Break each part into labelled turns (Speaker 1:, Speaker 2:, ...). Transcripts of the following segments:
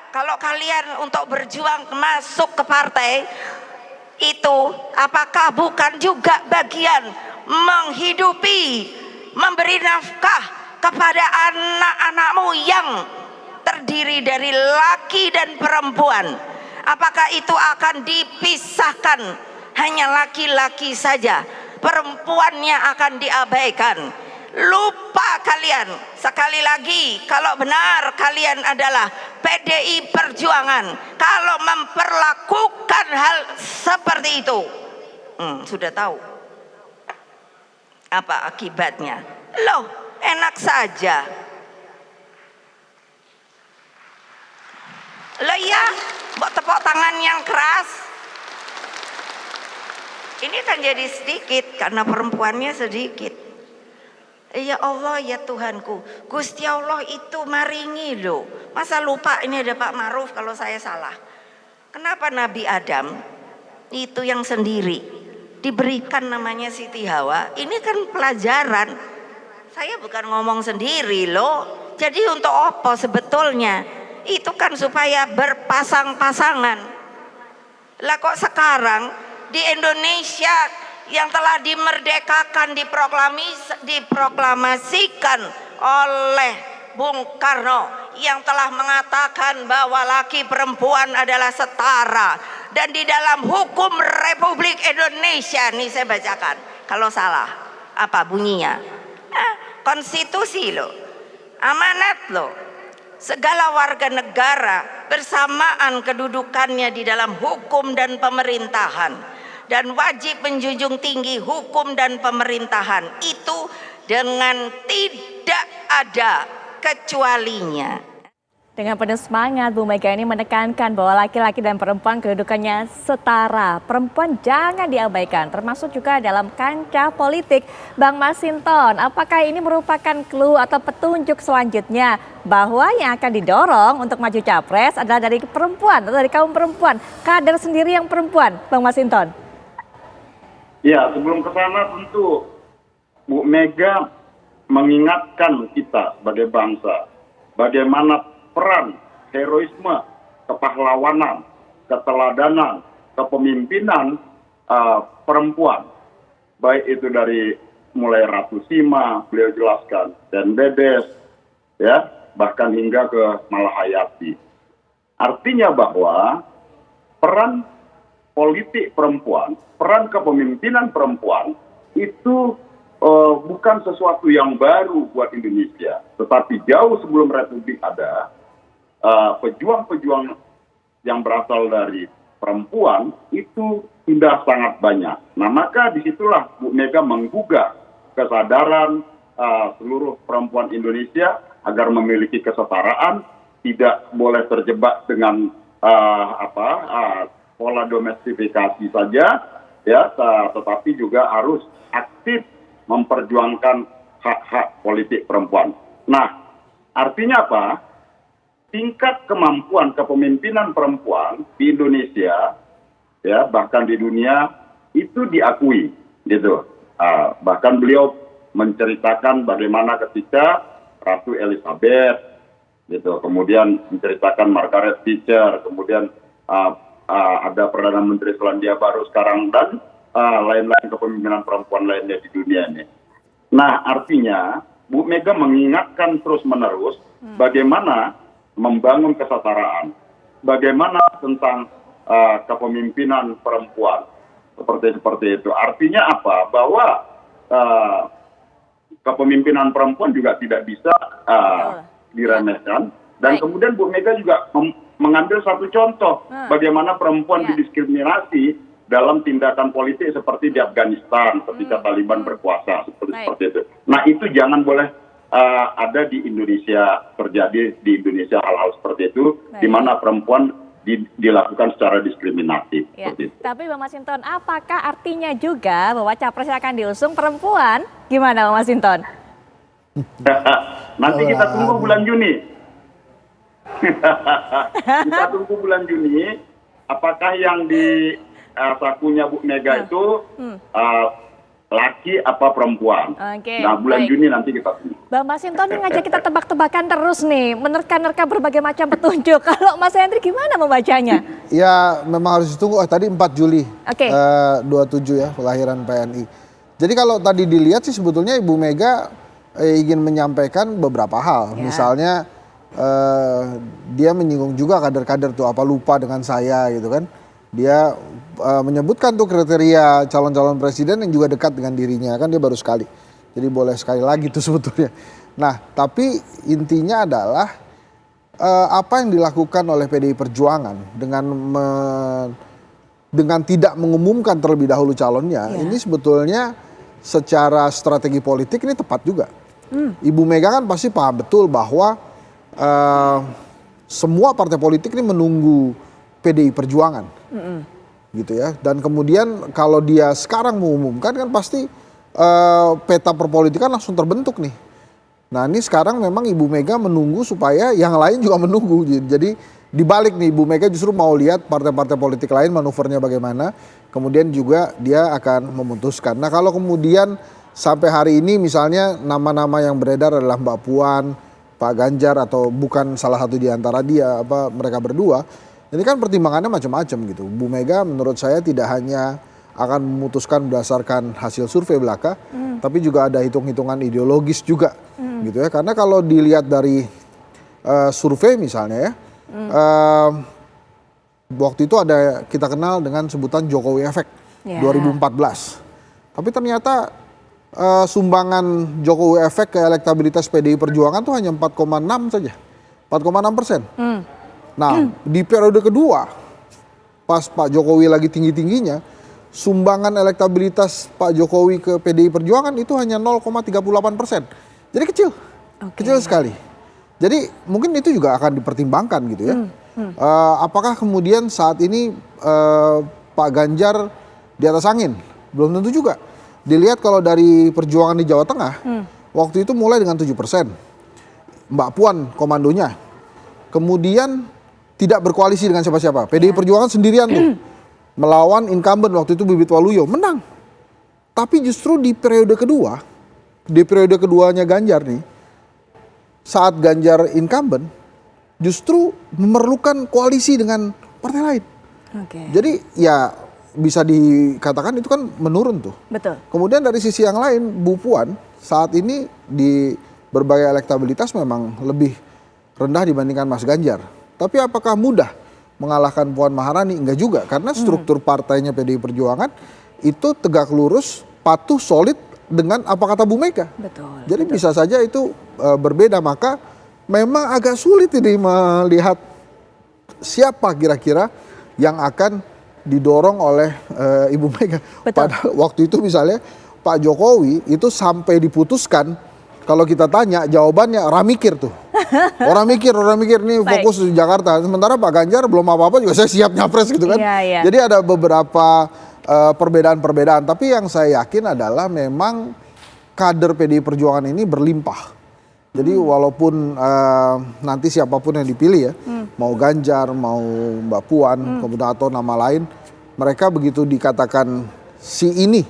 Speaker 1: kalau kalian untuk berjuang masuk ke partai itu, apakah bukan juga bagian menghidupi, memberi nafkah kepada anak-anakmu yang terdiri dari laki dan perempuan? Apakah itu akan dipisahkan hanya laki-laki saja, perempuannya akan diabaikan? Lupa kalian. Sekali lagi, kalau benar kalian adalah PDI Perjuangan, kalau memperlakukan hal seperti itu, sudah tahu apa akibatnya. Loh, enak saja. Loh ya, buat tepuk tangan yang keras. Ini kan jadi sedikit karena perempuannya sedikit. Ya Allah, ya Tuhanku, Gusti Allah itu maringi loh. Masa lupa ini ada Pak Maruf kalau saya salah. Kenapa Nabi Adam itu yang sendiri diberikan namanya Siti Hawa? Ini kan pelajaran. Saya bukan ngomong sendiri loh. Jadi untuk apa sebetulnya? Itu kan supaya berpasang-pasangan. Lah kok sekarang di Indonesia yang telah dimerdekakan, diproklamasikan oleh Bung Karno, yang telah mengatakan bahwa laki perempuan adalah setara, dan di dalam hukum Republik Indonesia, nih saya bacakan kalau salah apa bunyinya, konstitusi loh, amanat loh, segala warga negara bersamaan kedudukannya di dalam hukum dan pemerintahan, dan wajib menjunjung tinggi hukum dan pemerintahan itu dengan tidak ada kecualinya.
Speaker 2: Dengan penuh semangat, Bu Mega ini menekankan bahwa laki-laki dan perempuan kedudukannya setara. Perempuan jangan diabaikan, termasuk juga dalam kancah politik. Bang Masinton, apakah ini merupakan clue atau petunjuk selanjutnya bahwa yang akan didorong untuk maju capres adalah dari perempuan atau dari kaum perempuan, kader sendiri yang perempuan, Bang Masinton?
Speaker 3: Ya, sebelum ke sana tentu Bu Mega mengingatkan kita sebagai bangsa bagaimana peran, heroisme, kepahlawanan, keteladanan, kepemimpinan perempuan. Baik itu dari mulai Ratu Sima, beliau jelaskan, dan Bedes, ya, bahkan hingga ke Malahayati. Artinya bahwa peran politik perempuan, peran kepemimpinan perempuan itu bukan sesuatu yang baru buat Indonesia, tetapi jauh sebelum Republik ada, pejuang-pejuang yang berasal dari perempuan itu sudah sangat banyak. Nah, maka disitulah Bu Mega menggugah kesadaran seluruh perempuan Indonesia agar memiliki kesetaraan, tidak boleh terjebak dengan pola domestifikasi saja, ya, tetapi juga harus aktif memperjuangkan hak-hak politik perempuan. Nah, artinya apa? Tingkat kemampuan kepemimpinan perempuan di Indonesia, ya, bahkan di dunia itu diakui, gitu. Bahkan beliau menceritakan bagaimana ketika Ratu Elizabeth, gitu, kemudian menceritakan Margaret Thatcher, kemudian ada Perdana Menteri Selandia Baru sekarang, dan lain-lain kepemimpinan perempuan lainnya di dunia ini. Nah, artinya Bu Mega mengingatkan terus-menerus bagaimana membangun kesetaraan, bagaimana tentang kepemimpinan perempuan, seperti itu. Artinya apa? Bahwa kepemimpinan perempuan juga tidak bisa diremehkan. Dan kemudian Bu Mega juga mengambil satu contoh bagaimana perempuan didiskriminasi dalam tindakan politik seperti di Afghanistan ketika Taliban berkuasa, seperti itu. Nah, itu jangan boleh ada di Indonesia, terjadi di Indonesia hal-hal seperti itu, di mana perempuan dilakukan secara diskriminatif.
Speaker 2: Ya. Tapi Bang Masinton, apakah artinya juga bahwa capres yang akan diusung perempuan? Gimana Bang Masinton?
Speaker 3: Nanti kita tunggu bulan Juni. Kita tunggu bulan Juni, apakah yang di sakunya Bu Mega itu laki apa perempuan.
Speaker 2: Oke,
Speaker 3: Nah, bulan
Speaker 2: baik.
Speaker 3: Juni nanti kita tunggu.
Speaker 2: Bang Masinton ini ngajak kita tebak-tebakan terus nih, menerka-nerka berbagai macam petunjuk. Kalau Mas Henry gimana membacanya?
Speaker 4: Ya memang harus ditunggu. Tadi 4 Juli
Speaker 2: Oke.
Speaker 4: 27 ya kelahiran PNI. Jadi kalau tadi dilihat sih sebetulnya Ibu Mega ingin menyampaikan beberapa hal.
Speaker 2: Ya.
Speaker 4: Misalnya dia menyinggung juga kader-kader tuh, apa lupa dengan saya gitu kan. Dia menyebutkan tuh kriteria calon-calon presiden yang juga dekat dengan dirinya, kan dia baru sekali. Jadi boleh sekali lagi tuh sebetulnya. Nah tapi intinya adalah apa yang dilakukan oleh PDI Perjuangan dengan tidak mengumumkan terlebih dahulu calonnya, ini sebetulnya secara strategi politik ini tepat juga. Ibu Mega kan pasti paham betul bahwa semua partai politik ini menunggu PDI Perjuangan, gitu ya. Dan kemudian kalau dia sekarang mengumumkan kan pasti peta perpolitikan langsung terbentuk nih. Nah ini sekarang memang Ibu Mega menunggu supaya yang lain juga menunggu. Jadi dibalik nih, Ibu Mega justru mau lihat partai-partai politik lain manuvernya bagaimana. Kemudian juga dia akan memutuskan. Nah kalau kemudian sampai hari ini misalnya nama-nama yang beredar adalah Mbak Puan, Pak Ganjar atau bukan salah satu di antara mereka berdua. Ini kan pertimbangannya macam-macam gitu. Bu Mega menurut saya tidak hanya akan memutuskan berdasarkan hasil survei belaka, tapi juga ada hitung-hitungan ideologis juga, gitu ya. Karena kalau dilihat dari survei misalnya ya, waktu itu ada kita kenal dengan sebutan Jokowi Efek 2014, tapi ternyata sumbangan Jokowi Efek ke elektabilitas PDI Perjuangan tuh hanya 4,6 saja, 4,6%. Nah di periode kedua, pas Pak Jokowi lagi tinggi-tingginya, sumbangan elektabilitas Pak Jokowi ke PDI Perjuangan itu hanya 0,38%. Jadi kecil, kecil sekali. Jadi mungkin itu juga akan dipertimbangkan gitu ya. Apakah kemudian saat ini Pak Ganjar di atas angin? Belum tentu juga. Dilihat kalau dari perjuangan di Jawa Tengah, waktu itu mulai dengan 7%. Mbak Puan komandonya. Kemudian tidak berkoalisi dengan siapa-siapa. PDI Perjuangan sendirian tuh. Melawan incumbent waktu itu Bibit Waluyo, menang. Tapi justru di periode keduanya Ganjar nih, saat Ganjar incumbent, justru memerlukan koalisi dengan partai lain. Jadi ya bisa dikatakan itu kan menurun tuh.
Speaker 2: Betul.
Speaker 4: Kemudian dari sisi yang lain, Bu Puan saat ini di berbagai elektabilitas memang lebih rendah dibandingkan Mas Ganjar. Tapi apakah mudah mengalahkan Puan Maharani? Enggak juga, karena struktur partainya PDI Perjuangan itu tegak lurus, patuh, solid dengan apa kata Bu Mega.
Speaker 2: Betul.
Speaker 4: Jadi bisa saja itu berbeda, maka memang agak sulit ini melihat siapa kira-kira yang akan didorong oleh Ibu Mega. Pada waktu itu misalnya Pak Jokowi itu sampai diputuskan, kalau kita tanya jawabannya orang mikir tuh. Orang mikir nih fokus di Jakarta. Sementara Pak Ganjar belum apa-apa juga saya siap nyapres gitu kan. Jadi ada beberapa perbedaan-perbedaan. Tapi yang saya yakin adalah memang kader PDI Perjuangan ini berlimpah. Jadi walaupun nanti siapapun yang dipilih ya, mau Ganjar, mau Mbak Puan, kemudian atau nama lain, mereka begitu dikatakan si ini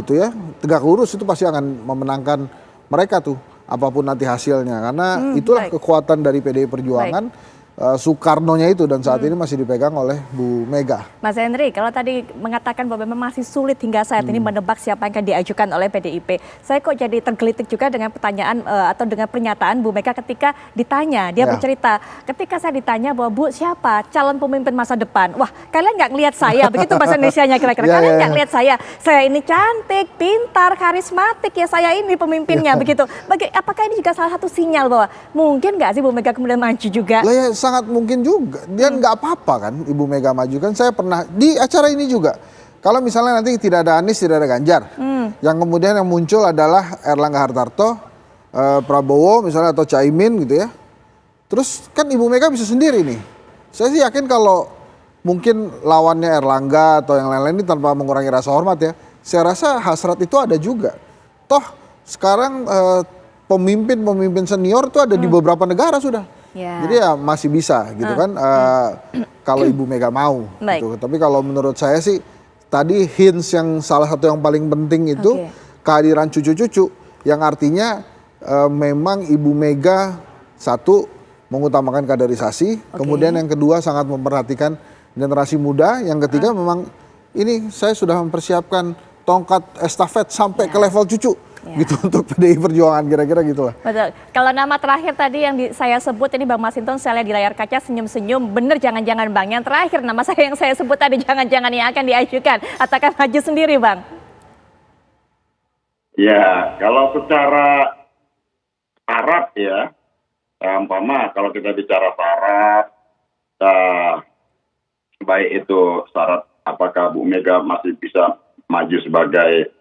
Speaker 4: gitu ya, tegak lurus itu pasti akan memenangkan mereka tuh, apapun nanti hasilnya. Karena itulah kekuatan dari PDI Perjuangan, Soekarno-nya itu, dan saat ini masih dipegang oleh Bu Mega.
Speaker 2: Mas Henry, kalau tadi mengatakan bahwa memang masih sulit hingga saat ini menebak siapa yang akan diajukan oleh PDIP. Saya kok jadi tergelitik juga dengan pertanyaan atau dengan pernyataan Bu Mega ketika ditanya. Dia bercerita, ketika saya ditanya bahwa Bu siapa calon pemimpin masa depan? Wah kalian nggak ngelihat saya, begitu bahasa Indonesianya kira-kira. Kalian nggak ngelihat saya ini cantik, pintar, karismatik, ya saya ini pemimpinnya begitu. Apakah ini juga salah satu sinyal bahwa mungkin nggak sih Bu Mega kemudian maju juga?
Speaker 4: Sangat mungkin juga. Dia nggak apa-apa kan Ibu Mega maju kan. Saya pernah di acara ini juga. Kalau misalnya nanti tidak ada Anies, tidak ada Ganjar. Yang kemudian yang muncul adalah Erlangga Hartarto, Prabowo misalnya atau Caimin gitu ya. Terus kan Ibu Mega bisa sendiri nih. Saya sih yakin kalau mungkin lawannya Erlangga atau yang lain-lain ini tanpa mengurangi rasa hormat ya. Saya rasa hasrat itu ada juga. Toh sekarang pemimpin senior itu ada di beberapa negara sudah. Jadi ya masih bisa gitu kan kalau Ibu Mega mau gitu. Tapi kalau menurut saya sih tadi hints yang salah satu yang paling penting itu kehadiran cucu-cucu yang artinya memang Ibu Mega satu mengutamakan kaderisasi, kemudian yang kedua sangat memperhatikan generasi muda, yang ketiga memang ini saya sudah mempersiapkan tongkat estafet sampai ke level cucu. Gitu untuk PDI Perjuangan, kira-kira gitulah.
Speaker 2: Betul. Kalau nama terakhir tadi yang saya sebut ini Bang Masinton, saya lihat di layar kaca senyum-senyum, bener jangan-jangan Bang. Yang terakhir nama yang saya sebut tadi jangan-jangan yang akan diajukan atau akan maju sendiri Bang?
Speaker 3: Ya, kalau secara syarat ya, umpama kalau kita bicara syarat, baik itu syarat apakah Bu Mega masih bisa maju sebagai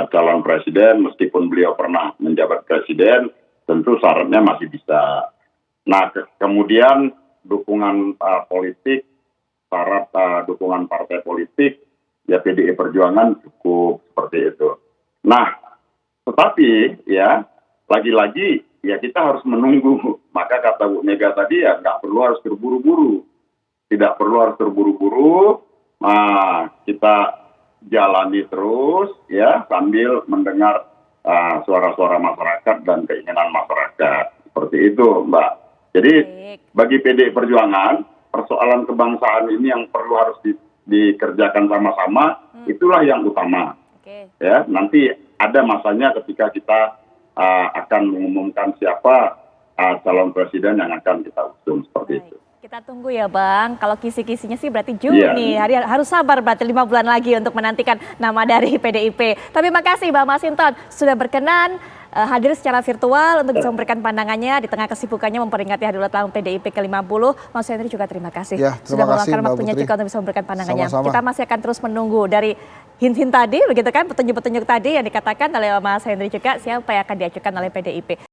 Speaker 3: calon presiden, meskipun beliau pernah menjabat presiden, tentu syaratnya masih bisa. Nah, kemudian dukungan politik, syarat dukungan partai politik, ya PDI Perjuangan cukup seperti itu. Nah, tetapi ya lagi-lagi ya kita harus menunggu. Maka kata Bu Mega tadi ya nggak perlu harus terburu-buru, tidak perlu harus terburu-buru. Nah, kita jalani terus ya sambil mendengar suara-suara masyarakat dan keinginan masyarakat, seperti itu Mbak. Jadi bagi PDI Perjuangan persoalan kebangsaan ini yang perlu harus dikerjakan sama-sama, itulah yang utama. Ya, nanti ada masanya ketika kita akan mengumumkan siapa calon presiden yang akan kita usung, seperti itu.
Speaker 2: Kita tunggu ya Bang, kalau kisi-kisinya sih berarti Juni, harus sabar berarti 5 bulan lagi untuk menantikan nama dari PDIP. Tapi makasih Bang Masinton sudah berkenan hadir secara virtual untuk bisa memberikan pandangannya di tengah kesibukannya memperingati Hari Ulang Tahun PDIP ke-50. Mas Henry juga terima kasih sudah meluangkan waktunya juga untuk bisa memberikan pandangannya. Sama-sama. Kita masih akan terus menunggu dari hint-hint tadi, begitu kan, petunjuk-petunjuk tadi yang dikatakan oleh Mas Henry juga siapa yang akan diajukan oleh PDIP.